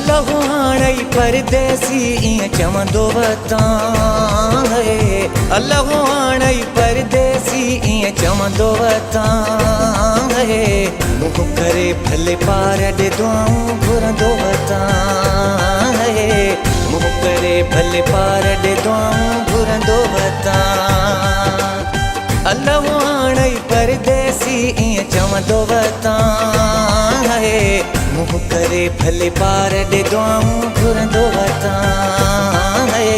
अल्लाह हाणे परदेसी ईअं चवंदो वतां है। अल्लाह हाणे परदेसी ईअं चवंदो वतां है। मुंहुं करे भले पार ॾे दुआऊं घुरंदो वतां है। मुंहुं करे भले पार ॾे दुआऊं घुरंदो वतां। अल्लाह हाणे परदेसी ईअं चवंदो वतां है। मुंहुं करे भले पार ॾे दुआऊं घुरंदो वतां है।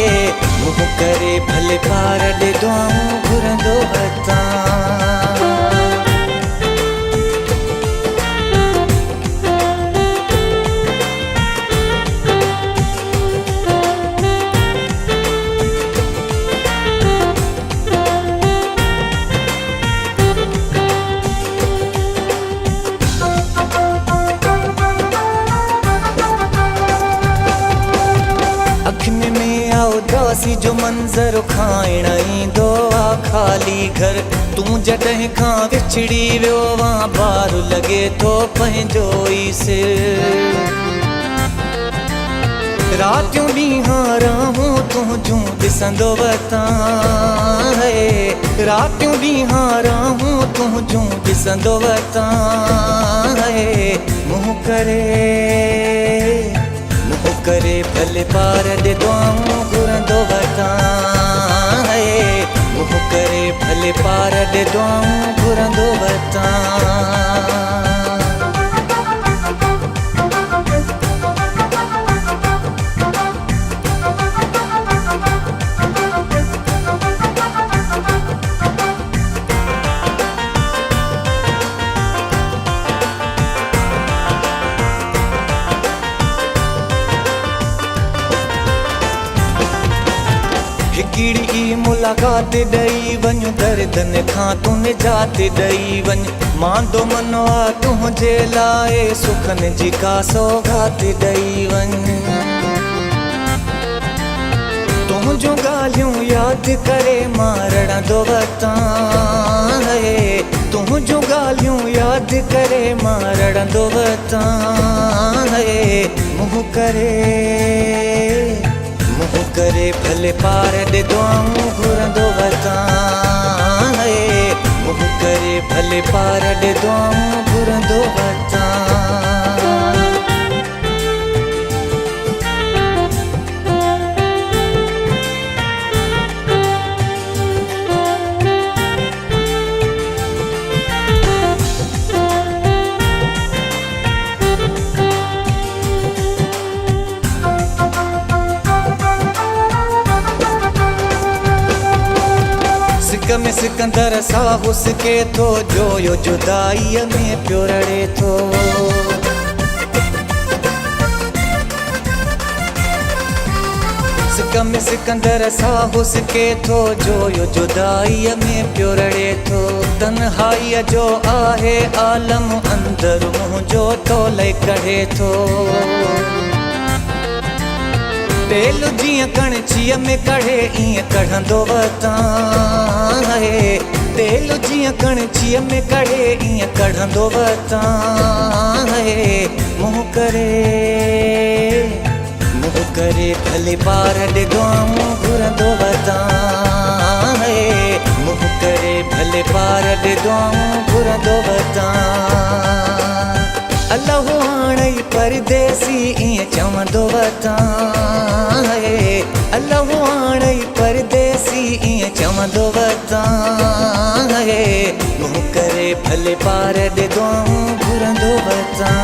मुंहुं करे भले पार ॾे दुआऊं घुरंदो वतां। अखियुनि में उदासी जो मंज़र खाइण ईंदो आहे ख़ाली घर। तूं जॾहिं खां विछड़ी वियो आहीं बार लॻे थो पंहिंजो ई सिर। रातियूं ॾींहं रहूं तुंहिंजूं ॾिसंदो वतां है। रातियूं ॾींहं रहूं तुंहिंजूं ॾिसंदो वतां है। मुंहुं करे भले पार ॾे दुआऊं घुरंदो वतां है। मुंहुं करे भले पार ॾे दुआऊं घुरंदो वतां। हिकिड़ी मुलाक़ात ॾेई वञ दर्दनि खां तूं निजात ॾेई वञ। मांदो मनो आहे तुंहिंजे लाइ सुखनि जी का सौगात ॾेई वञ। तुंहिंजूं ॻाल्हियूं यादि करे मां रड़ंदो वतां है। तुंहिंजूं ॻाल्हियूं यादि करे मां रड़ंदो वतां है। मुंहुं करे भले पार ॾे दुआऊं घुरंदो वतां है। मुंहुं करे भले पार ॾे दुआऊं घुरंदो वतां। सिक में सिकंदर साहु सिके थो जोयो जुदाईअ में पियो रड़े थो। सिक में सिकंदर साहु सिके थो जोयो जुदाईअ में पियो रड़े थो। तन्हाईअ जो आहे आलम अंदर मुंहिंजो तोले कढे थो। तेल जीअं कणछीअ में कढे ईअं कढंदो वतां है। तेल जीअं कणछीअ में कढे ईअं कढंदो वतां है। मुंहुं करे भले पार ॾे दुआऊं घुरंदो वतां है। मुंहुं करे भले पार ॾे दुआऊं घुरंदो वतां। अल्लाह हाणे परदेसी ईअं चवंदो वतां है। अल्लाह हाणे परदेसी ईअं चवंदो वतां है। मुंहुं करे भले पार ॾे दुआऊं घुरंदो वतां।